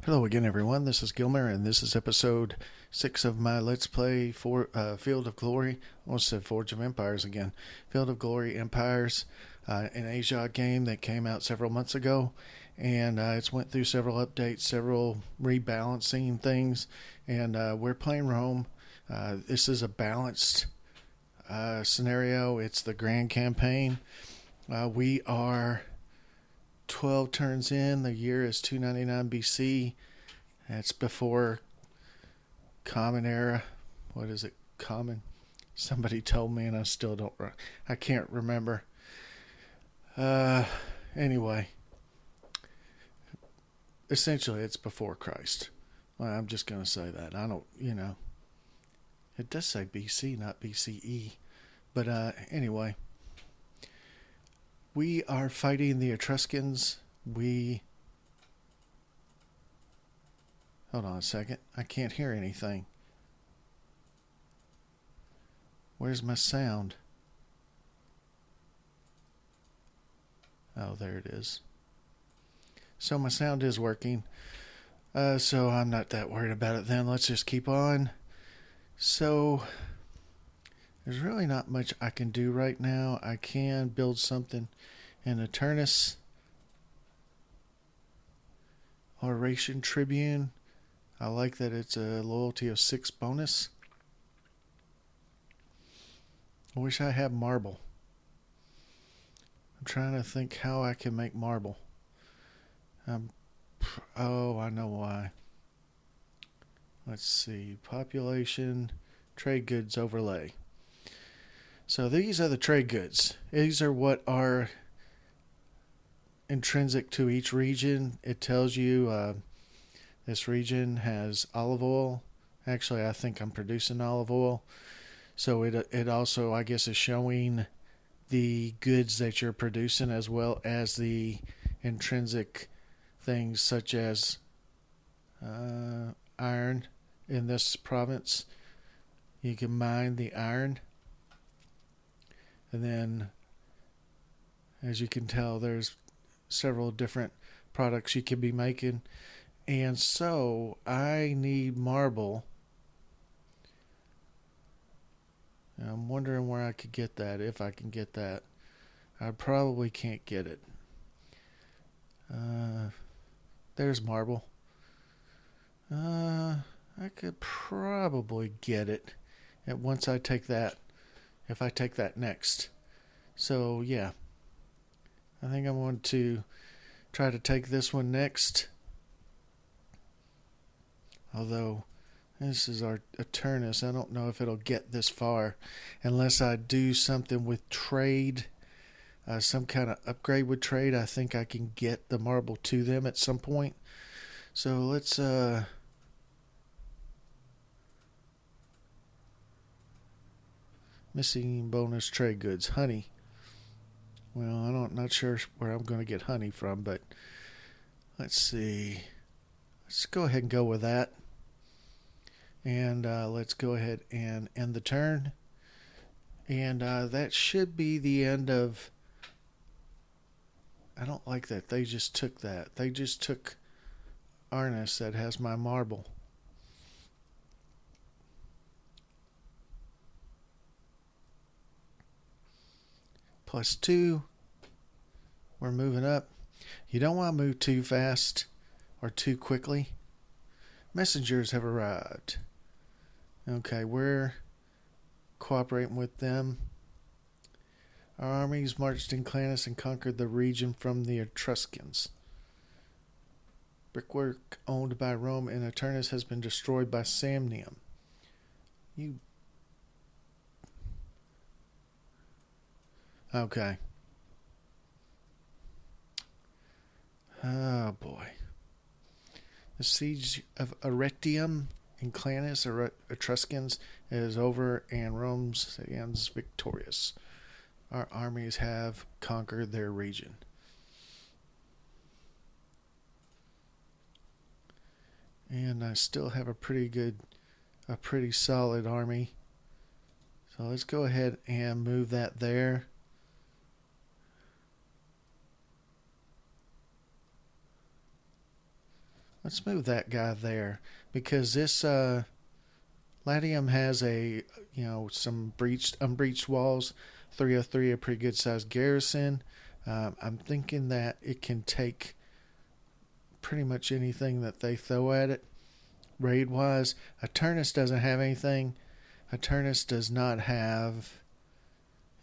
Hello again, everyone. This is Gilmer, and this is episode 6 of my Let's Play for Field of Glory. I almost said Forge of Empires again. Field of Glory Empires, an Asia game that came out several months ago, and it's went through several updates, several rebalancing things, and we're playing Rome. This is a balanced scenario. It's the Grand Campaign. We are 12 turns in. The year is 299 BC. That's before Common Era. What is it? Common? Somebody told me and I still don't. I can't remember. Anyway. Essentially, it's before Christ. Well, I'm just going to say that. I don't, It does say BC, not BCE. But anyway. We are fighting the Etruscans. Hold on a second. I can't hear anything. Where's my sound? Oh, there it is. So my sound is working. So I'm not that worried about it then. Let's just keep on. So there's really not much I can do right now. I can build something in Eternus. Oration Tribune. I like that it's a loyalty of 6 bonus. I wish I had marble. I'm trying to think how I can make marble. Oh, I know why. Let's see. Population, trade goods overlay. So these are the trade goods. These are what are intrinsic to each region. It tells you this region has olive oil. Actually, I think I'm producing olive oil. So it also, I guess, is showing the goods that you're producing as well as the intrinsic things such as iron in this province. You can mine the iron. And then, as you can tell, there's several different products you could be making. And so, I need marble. And I'm wondering where I could get that, if I can get that. I probably can't get it. There's marble. I could probably get it once I take that. If I take that next. So, yeah. I think I'm going to try to take this one next. Although, this is our Eternus. I don't know if it'll get this far. Unless I do something with trade. Some kind of upgrade with trade. I think I can get the marble to them at some point. So, let's... Missing bonus trade goods. Honey. Well, I'm not sure where I'm going to get honey from, but let's see. Let's go ahead and go with that. And let's go ahead and end the turn. And that should be the end of... I don't like that. They just took that. They just took Arnis that has my marble. +2. We're moving up. You don't want to move too fast or too quickly. Messengers have arrived. Okay, we're cooperating with them. Our armies marched in Clanus and conquered the region from the Etruscans. Brickwork owned by Rome and Eternus has been destroyed by Samnium. Okay. Oh boy. The siege of Arretium in Clanus, Etruscans, is over and Rome stands victorious. Our armies have conquered their region. And I still have a pretty solid army. So let's go ahead and move that there. Let's move that guy there because this Latium has some unbreached walls. 303, a pretty good sized garrison. I'm thinking that it can take pretty much anything that they throw at it. Raid wise, Aternus doesn't have anything. Aternus does not have,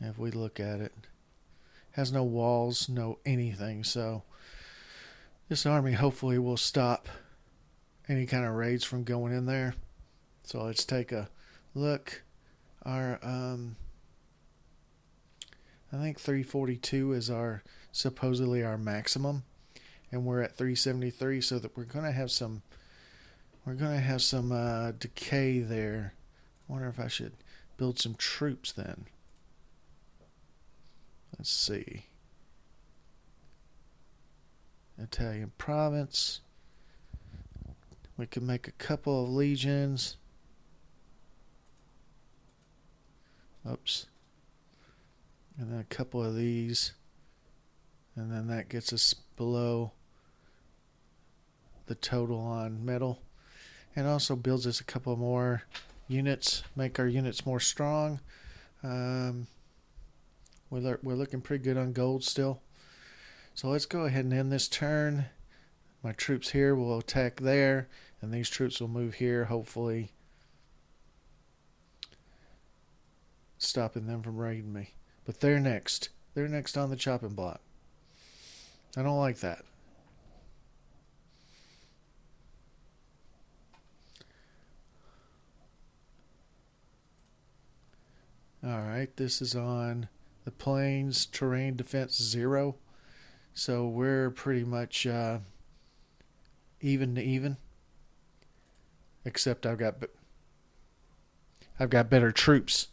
if we look at it, has no walls, no anything. So this army hopefully will stop any kind of raids from going in there. So let's take a look. Our I think 342 is supposedly our maximum, and we're at 373. So that we're gonna have some decay there. I wonder if I should build some troops then. Let's see. Italian province. We can make a couple of legions. Oops. And then a couple of these. And then that gets us below the total on metal. And also builds us a couple more units. Make our units more strong. We're looking pretty good on gold still. So let's go ahead and end this turn. My troops here will attack there. And these troops will move here, hopefully stopping them from raiding me. But they're next. They're next on the chopping block. I don't like that. Alright, this is on the plains, terrain defense 0. So we're pretty much even to even. Except I've got better troops.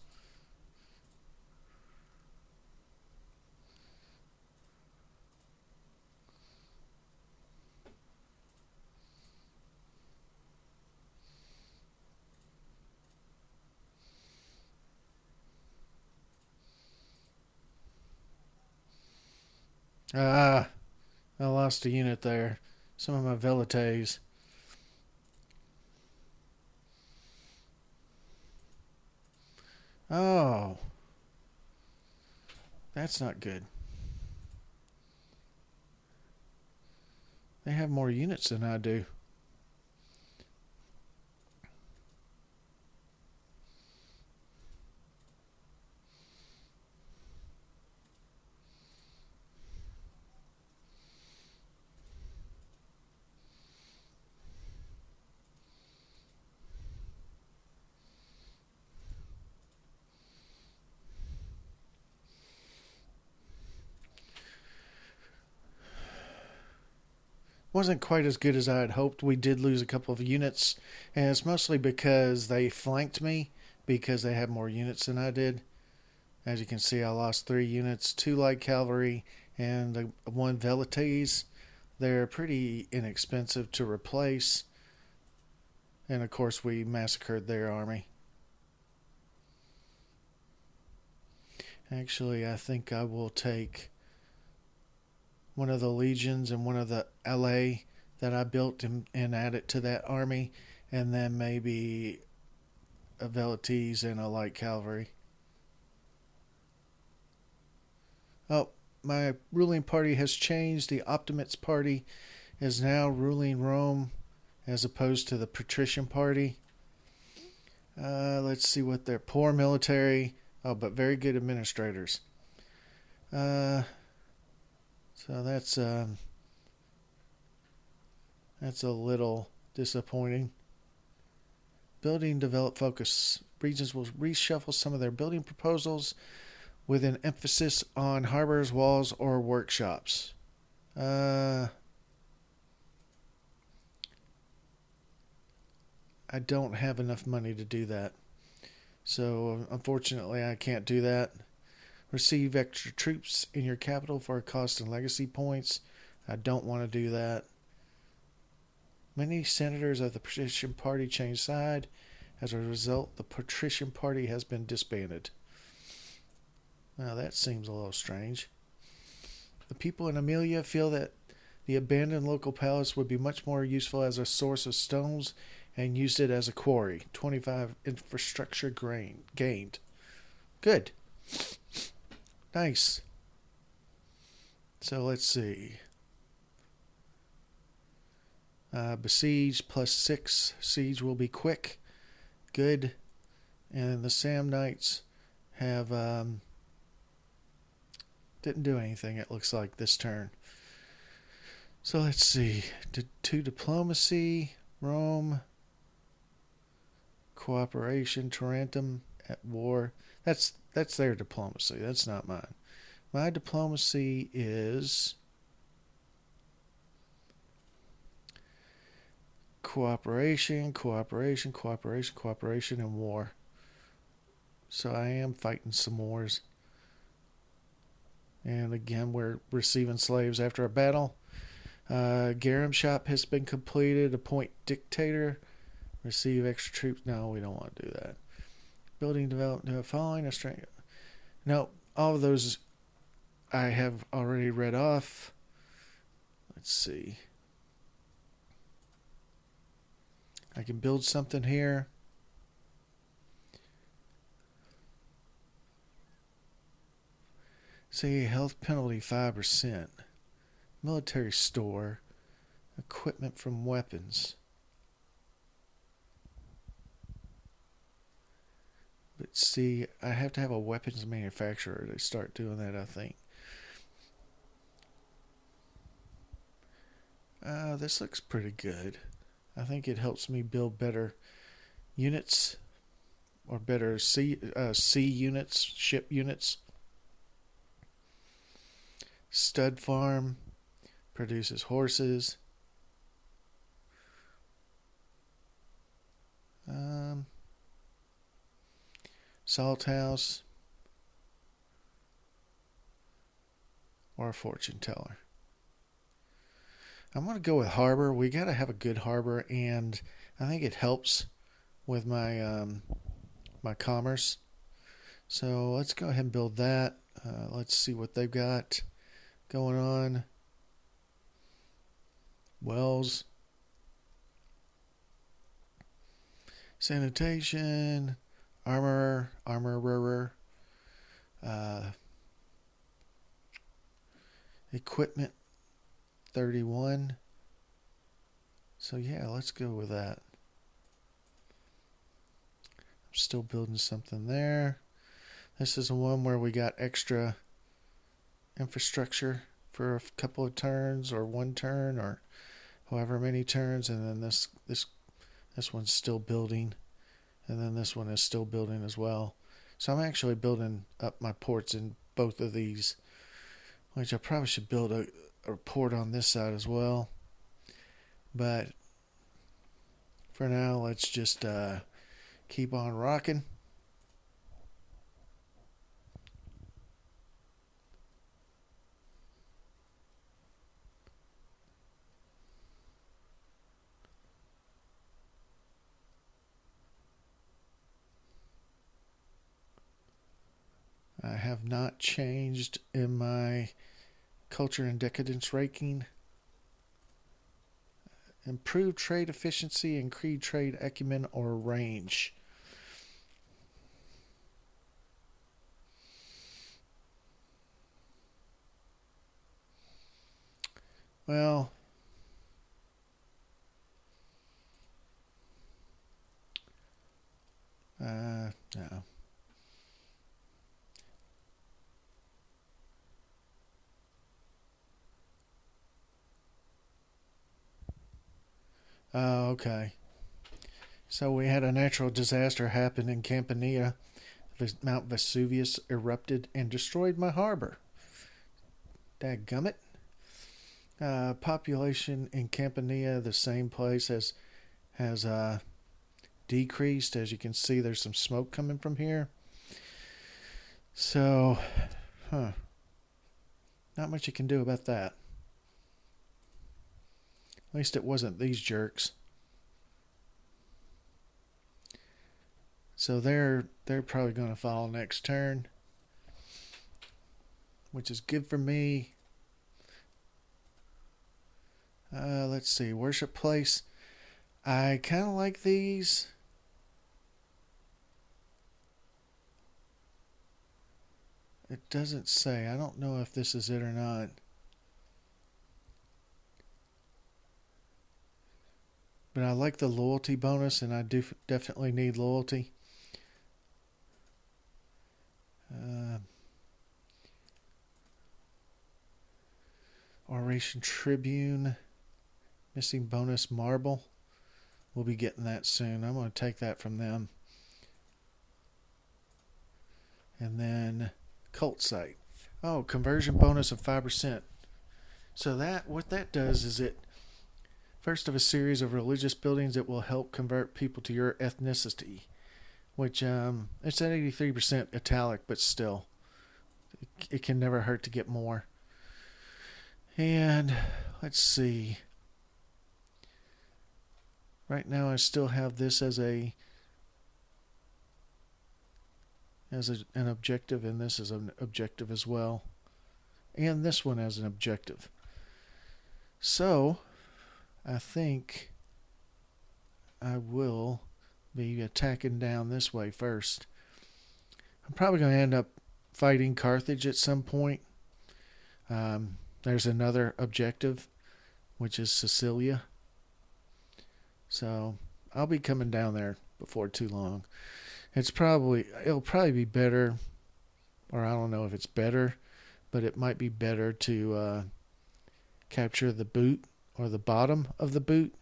I lost a unit there. Some of my velites. Oh. That's not good. They have more units than I do. Wasn't quite as good as I had hoped. We did lose a couple of units, and it's mostly because they flanked me because they had more units than I did. As you can see, I lost 3 units, 2 light cavalry, and 1 velites. They're pretty inexpensive to replace, and of course we massacred their army. Actually, I think I will take one of the legions and one of the LA that I built and add it to that army, and then maybe a velites and a light cavalry. Oh, my ruling party has changed. The Optimates party is now ruling Rome as opposed to the Patrician party. Let's see what they're poor military. Oh, but very good administrators. So that's a little disappointing. Building, develop, focus. Regions will reshuffle some of their building proposals with an emphasis on harbors, walls, or workshops. I don't have enough money to do that. So, unfortunately, I can't do that. Receive extra troops in your capital for cost and legacy points. I don't want to do that. Many senators of the Patrician Party changed side. As a result, the Patrician Party has been disbanded. Now, that seems a little strange. The people in Amelia feel that The abandoned local palace would be much more useful as a source of stones and used it as a quarry. 25 infrastructure gained. Good. Nice. So let's see. Besiege +6. Siege will be quick. Good. And the Sam Knights have didn't do anything, it looks like, this turn. So let's see. To diplomacy, Rome, cooperation, Tarentum at war. That's their diplomacy. That's not mine. My diplomacy is cooperation, and war. So I am fighting some wars. And again, we're receiving slaves after a battle. Garum shop has been completed. Appoint dictator. Receive extra troops. No, we don't want to do that. Building development. Following a strength. No, all of those I have already read off. Let's see. I can build something here. Say health penalty 5%. Military store. Equipment from weapons. But see, I have to have a weapons manufacturer to start doing that, I think. This looks pretty good. I think it helps me build better units, or better sea units, ship units. Stud farm produces horses. Salt house or a fortune teller. I'm going to go with harbor. We got to have a good harbor, and I think it helps with my my commerce. So let's go ahead and build that. Let's see what they've got going on. Wells, sanitation, armorer, equipment 31. So yeah, let's go with that. I'm still building something there. This is the one where we got extra infrastructure for a couple of turns, or one turn, or however many turns, and then this one's still building, and then this one is still building as well. So I'm actually building up my ports in both of these, which I probably should build a port on this side as well. But for now, let's just keep on rocking. I have not changed in my culture and decadence ranking. Improve trade efficiency, increase trade acumen or range. Well, no. Okay. So we had a natural disaster happen in Campania. Mount Vesuvius erupted and destroyed my harbor. Dadgummit. Population in Campania, the same place, has decreased. As you can see, there's some smoke coming from here. So, not much you can do about that. At least it wasn't these jerks. So they're probably going to follow next turn, which is good for me. Let's see. Worship place. I kind of like these. It doesn't say. I don't know if this is it or not. But I like the loyalty bonus, and I do definitely need loyalty. Uh, Oration Tribune. Missing bonus marble. We'll be getting that soon. I'm going to take that from them. And then cult site. Oh, conversion bonus of 5%. So what that does is it first of a series of religious buildings that will help convert people to your ethnicity, which it's at 83% italic, but still, it can never hurt to get more. And let's see. Right now, I still have this as an objective, and this is an objective as well, and this one as an objective. So, I think I will be attacking down this way first. I'm probably going to end up fighting Carthage at some point. There's another objective, which is Sicilia. So I'll be coming down there before too long. It'll probably be better, or I don't know if it's better, but it might be better to capture the boot or the bottom of the boot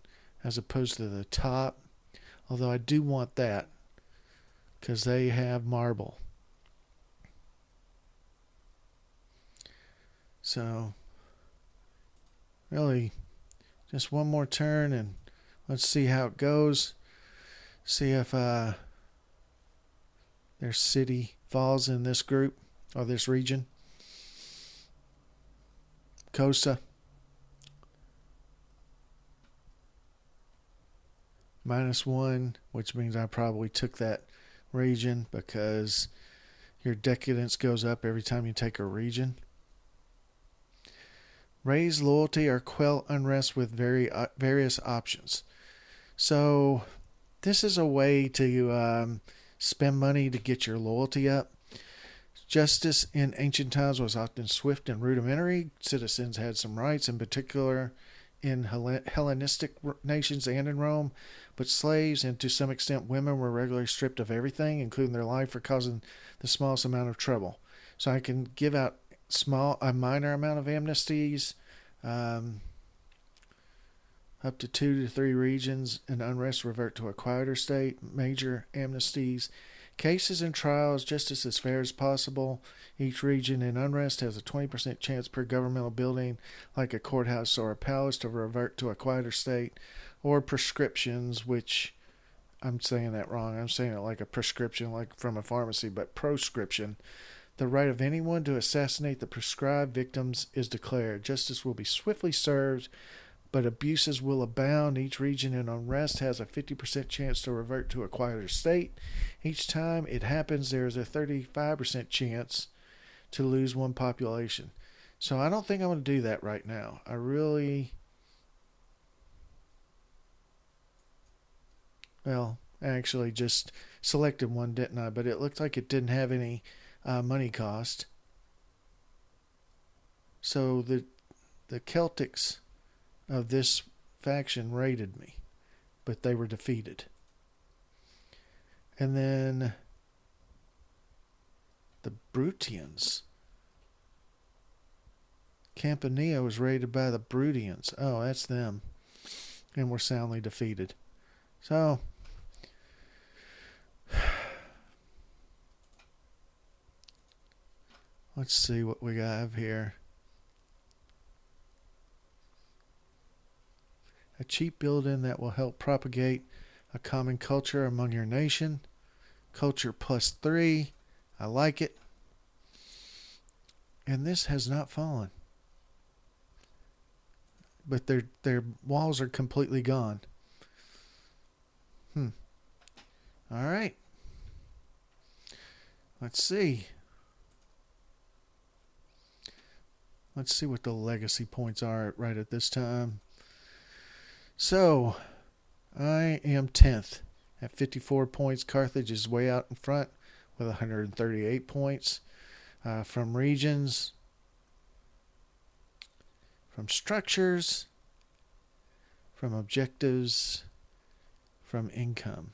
as opposed to the top. Although I do want that because they have marble. So really just one more turn and let's see how it goes. See if their city falls in this group or this region. Cosa. -1, which means I probably took that region because your decadence goes up every time you take a region. Raise loyalty or quell unrest with various options. So this is a way to spend money to get your loyalty up. Justice in ancient times was often swift and rudimentary. Citizens had some rights, in particular in Hellenistic nations and in Rome, but slaves and to some extent women were regularly stripped of everything, including their life, for causing the smallest amount of trouble. So I can give out a minor amount of amnesties, up to 2 to 3 regions, and unrest revert to a quieter state. Major amnesties. Cases and trials just as fair as possible. Each region in unrest has a 20% chance per governmental building, like a courthouse or a palace, to revert to a quieter state. Or prescriptions, which I'm saying that wrong. I'm saying it like a prescription, like from a pharmacy, but proscription. The right of anyone to assassinate the prescribed victims is declared. Justice will be swiftly served, but abuses will abound. Each region in unrest has a 50% chance to revert to a quieter state. Each time it happens, there is a 35% chance to lose one population. So I don't think I'm going to do that right now. I actually just selected one, didn't I? But it looked like it didn't have any money cost. So the Celtics of this faction raided me, but they were defeated. And then the Brutians. Campania was raided by the Brutians. Oh, that's them. And were soundly defeated. So let's see what we have here. A cheap building that will help propagate a common culture among your nation. Culture +3. I like it. And this has not fallen. But their walls are completely gone. All right. Let's see. Let's see what the legacy points are right at this time. So, I am 10th at 54 points. Carthage is way out in front with 138 points. From regions, from structures, from objectives, from income.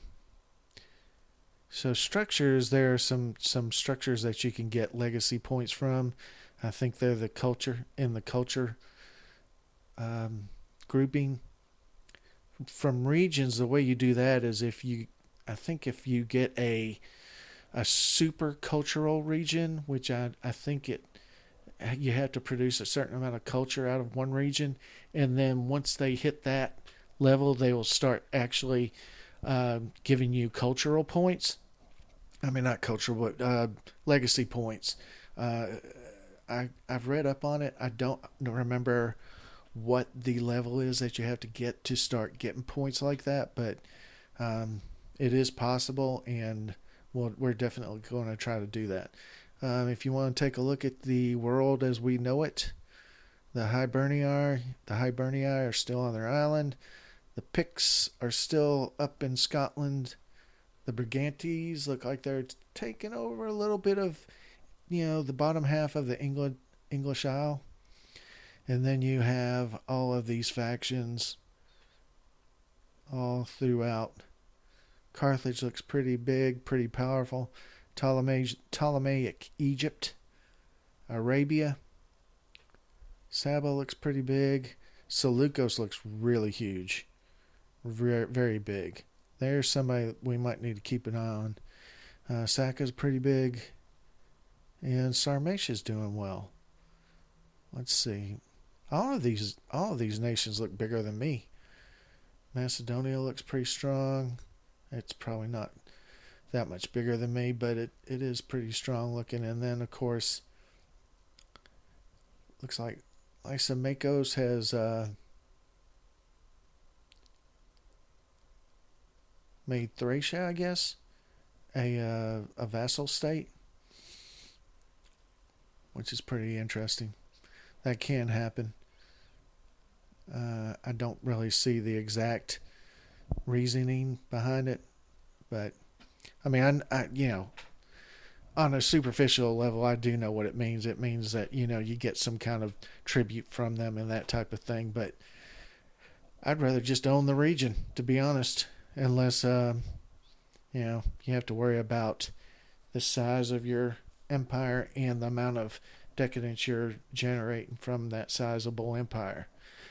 So structures, there are some structures that you can get legacy points from. I think they're the culture grouping. From regions, the way you do that is if you get a super cultural region, which I think you have to produce a certain amount of culture out of one region, and then once they hit that level, they will start actually giving you cultural points. I mean, not cultural, but legacy points. I've read up on it. I don't remember what the level is that you have to get to start getting points like that, but it is possible, and we're definitely going to try to do that. If you want to take a look at the world as we know it, the Hiberniae are still on their island. The Picts are still up in Scotland. The Brigantes look like they're taking over a little bit of, the bottom half of the English Isle. And then you have all of these factions all throughout. Carthage looks pretty big, pretty powerful. Ptolemaic Egypt, Arabia. Saba looks pretty big. Seleucus looks really huge, very, very big. There's somebody we might need to keep an eye on. Saka's pretty big, and Sarmatia's doing well. Let's see. All of these nations look bigger than me. Macedonia looks pretty strong. It's probably not that much bigger than me, but it is pretty strong looking. And then, of course, looks like Lysimachos has made Thracia, I guess, a vassal state, which is pretty interesting. That can happen. I don't really see the exact reasoning behind it, but I mean, I on a superficial level, I do know what it means. It means that you get some kind of tribute from them and that type of thing. But I'd rather just own the region, to be honest, unless you have to worry about the size of your empire and the amount of decadence you're generating from that sizable empire.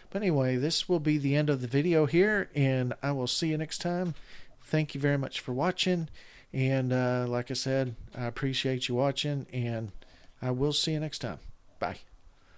But anyway, this will be the end of the video here, and I will see you next time. Thank you very much for watching, and like I said, I appreciate you watching, and I will see you next time. Bye.